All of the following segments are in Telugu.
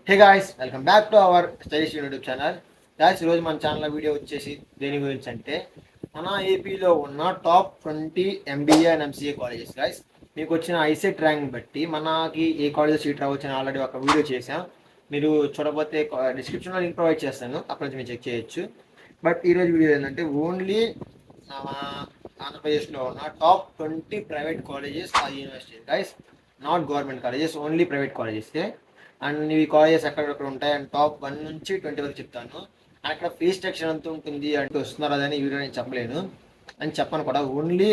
Hey guys, welcome back to our studies YouTube channel. Guys, ఈరోజు మన ఛానల్ వీడియో వచ్చేసి దేని గురించి అంటే మన ఏపీలో ఉన్న top 20 MBA and MCA colleges. Guys, మీకు వచ్చిన ఐసెట్ ర్యాంక్ బట్టి మనకి ఏ కాలేజ్ సీట్ రావచ్చు అని ఆల్రెడీ ఒక వీడియో చేసాం. మీరు చూడకపోతే డిస్క్రిప్షన్లో లింక్ ప్రొవైడ్ చేస్తాను, అక్కడ నుంచి మీరు చెక్ చేయొచ్చు. బట్ ఈరోజు వీడియో ఏంటంటే ఓన్లీ మన ఆంధ్రప్రదేశ్లో ఉన్న టాప్ 20 ప్రైవేట్ కాలేజెస్ ఆ university. Guys, not government colleges, only private colleges. And ఇవి కాలేజెస్ ఎక్కడెక్కడ ఉంటాయి అండ్ టాప్ 1 నుంచి 20 వరకు చెప్తాను. అక్కడ ఫీ స్ట్రక్చర్ ఎంత ఉంటుంది అంటే వస్తున్నారు అదని ఈ వీడియో నేను చెప్పలేను అని చెప్పను కూడా. ఓన్లీ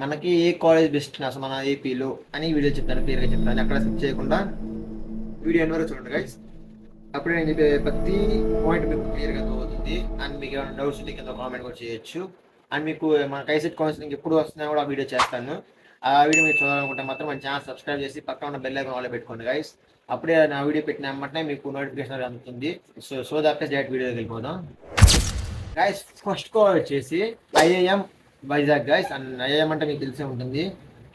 మనకి ఏ కాలేజ్ బెస్ట్ అసలు మన ఏపీలో అని వీడియో చెప్తాను, క్లియర్గా చెప్తాను. ఎక్కడ స్కిప్ చేయకుండా వీడియో ఎన్ని వరకు చూడండి గైస్. అప్పుడే నేను చెప్పే ప్రతి పాయింట్ మీకు క్లియర్గా అవుతుంది. అండ్ మీకు ఏమైనా డౌట్స్ ఉంటే కింద కామెంట్ కూడా చేయొచ్చు. అండ్ మీకు మన ఐసెట్ కౌన్సిలింగ్ ఎప్పుడు వస్తున్నా కూడా వీడియో చేస్తాను. ఆ వీడియో మీరు చూడాలనుకుంటే మాత్రం మన ఛానల్ సబ్స్క్రైబ్ చేసి పక్కన ఉన్న బెల్ ఐకాన్ ఆల్ పెట్టుకోండి గైస్. అప్పుడే నా వీడియో పెట్టిన వెంటనే మీకు నోటిఫికేషన్ అందుతుంది. సో దాకా డైరెక్ట్ వీడియోకి వెళ్ళిపోదాం గైస్. ఫస్ట్ కాల్ వచ్చేసి IIM Vizag guys. And IIM అంటే మీకు తెలిసే ఉంటుంది,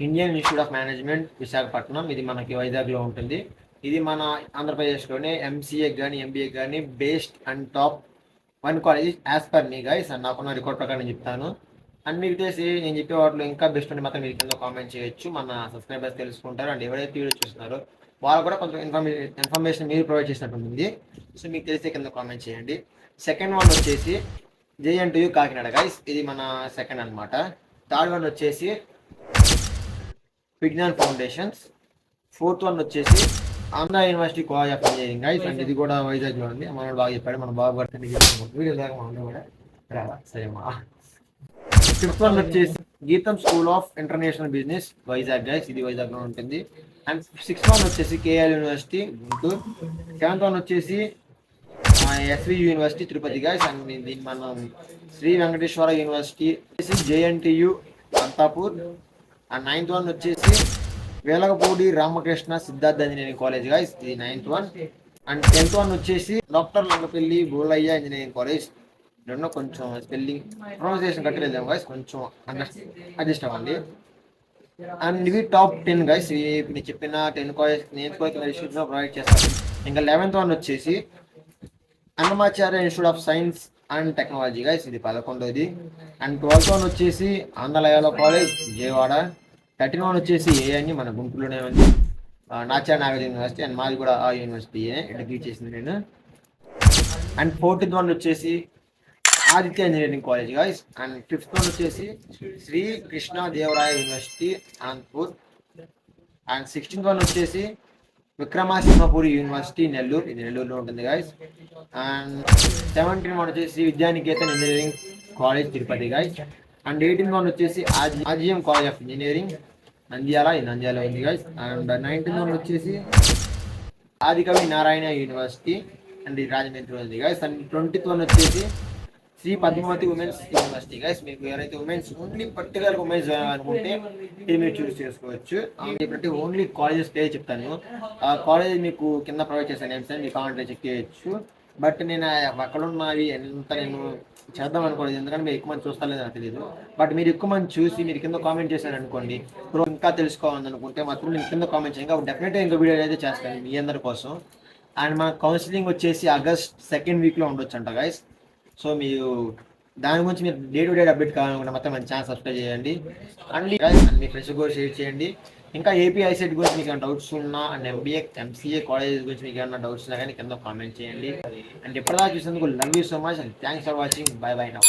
Indian institute of management Visakhapatnam. ఇది మనకి వైజాగ్లో ఉంటుంది. ఇది మన ఆంధ్రప్రదేశ్లోనే ఎంసీఏ కానీ ఎంబీఏ కానీ best and top 1 college as per me guys. And నాకున్న రికార్డ్ ప్రకారం నేను చెప్తాను. అండ్ మీకు తెలిసి నేను చెప్పే వాటిలో ఇంకా బెస్ట్ ఉంటే మాత్రం మీరు కింద కామెంట్ చేయొచ్చు, మన సబ్స్క్రైబర్స్ తెలుసుకుంటారు. అండ్ ఎవరైతే వీడియో చూస్తున్నారో వాళ్ళు కూడా కొంచెం ఇన్ఫర్మేషన్ మీరు ప్రొవైడ్ చేసినట్టు ఉంటుంది. సో మీకు తెలిసే కింద కామెంట్ చేయండి. సెకండ్ వన్ వచ్చేసి జేఎన్టీయూ కాకినాడ గైస్. ఇది మన సెకండ్ అనమాట. థర్డ్ వన్ వచ్చేసి విజ్ఞాన్ ఫౌండేషన్స్. ఫోర్త్ వన్ వచ్చేసి Andhra university college of engineering guys. And ఇది కూడా వైజాగ్లో ఉంది. మనోడు బాగా చెప్పాడు, మన బాబు గారు వీడియో దాకా మనం కూడా సరే మా. ఫిఫ్త్ వన్ వచ్చేసి Gitam school of international business Vizag guys. ఇది వైజాగ్లో ఉంటుంది. అండ్ సిక్స్త్ వన్ వచ్చేసి KL university Guntur. Seventh one వచ్చేసి SV university Tirupati guys. And దీన్ని మనం Shri Venkateswara university JNTU Anantapur. And ninth one వచ్చేసి Velagapudi Ramakrishna Siddhartha engineering college guys. ఇది 9th one. And 10th one వచ్చేసి doctor Langapalli Bolaiah engineering college. రెండో కొంచెం స్పెల్లింగ్ ప్రొనౌన్సియేషన్ కట్టలేదు గైస్, కొంచెం అడ్జస్ట్ అవ్వండి. అండ్ ఇవి టాప్ 10 గైస్. నేను చెప్పిన 10 కాలేజ్ నేను కూడా ప్రొవైడ్ చేస్తాను. ఇంకా 11th వన్ వచ్చేసి Annamacharya institute of science and technology guys. ఇది 11వ. అండ్ 12th వన్ వచ్చేసి ఆంధ్రలయాలో కాలేజ్ విజయవాడ. 13th వన్ వచ్చేసి ఏఎన్యు మన గుంటూరులోనే ఉంది, నాచార్య నాగార్జున యూనివర్సిటీ. అండ్ మాది కూడా ఆ యూనివర్సిటీయే, డిగ్రీ చేసింది నేను. అండ్ 14th వన్ వచ్చేసి Aditya engineering college guys. And 5th one వచ్చేసి Shri Krishna Devaraya university Anantapur. And 16th one వచ్చేసి విక్రమసింహపురి యూనివర్సిటీ నెల్లూరు. ఇది నెల్లూరులో ఉంటుంది గైస్. అండ్ 17th వన్ వచ్చేసి Vidyanikethan engineering college Tirupati guys. And 18th one వచ్చేసి RGM college of engineering Nandyal. ఇది నంద్యాల ఉంది గైస్. అండ్ 19th వన్ వచ్చేసి ఆదికవి నారాయణ యూనివర్సిటీ. అండ్ ఇది రాజమండ్రి ఉంది గైస్. అండ్ 20th వన్ వచ్చేసి Sri Padmavati women's university guys. మీకు ఎవరైతే ఉమెన్స్ ఓన్లీ పర్టికులర్ ఉమెన్స్ అనుకుంటే ఇది మీరు చూస్ చేసుకోవచ్చు. ప్రతి ఓన్లీ కాలేజెస్ పేరు చెప్తాను. ఆ కాలేజ్ మీకు కింద ప్రొవైడ్ చేస్తాను నేమ్స్ అని, మీకు కావాలంటే చెక్ చేయొచ్చు. బట్ నేను అక్కడ ఉన్నవి ఎంత నేను చేద్దాం అనుకోలేదు, ఎందుకంటే మీరు ఎక్కువ మంది చూస్తారో నాకు తెలియదు. బట్ మీరు ఎక్కువ మంది చూసి మీరు కింద కామెంట్ చేశారు అనుకోండి, ఇంకా తెలుసుకోవాలనుకుంటే మాత్రం నేను కింద కామెంట్ చేయండి. కాబట్టి డెఫినెట్గా ఇంకో వీడియో అయితే చేస్తాను మీ అందరి కోసం. అండ్ మన కౌన్సిలింగ్ వచ్చేసి ఆగస్ట్ 2nd వీక్లో ఉండొచ్చు అంట గైస్. సో మీరు దాని గురించి మీరు డే టు డే అప్డేట్ కావాలనుకుంటే మొత్తం మన ఛానల్ సబ్స్క్రైబ్ చేయండి. అండ్ మీ ఫ్రెండ్స్ కూడా షేర్ చేయండి. ఇంకా ఏపీ ఐసెట్ గురించి మీకు ఏమైనా డౌట్స్ ఉన్నా అండ్ ఎంబీఏ ఎంసీఏ కాలేజెస్ గురించి మీకు ఏమైనా డౌట్స్ ఉన్నా కానీ కింద కామెంట్ చేయండి. అండ్ ఎప్పటిదాకా చూసినందుకు love you so much and thanks for watching. By by now.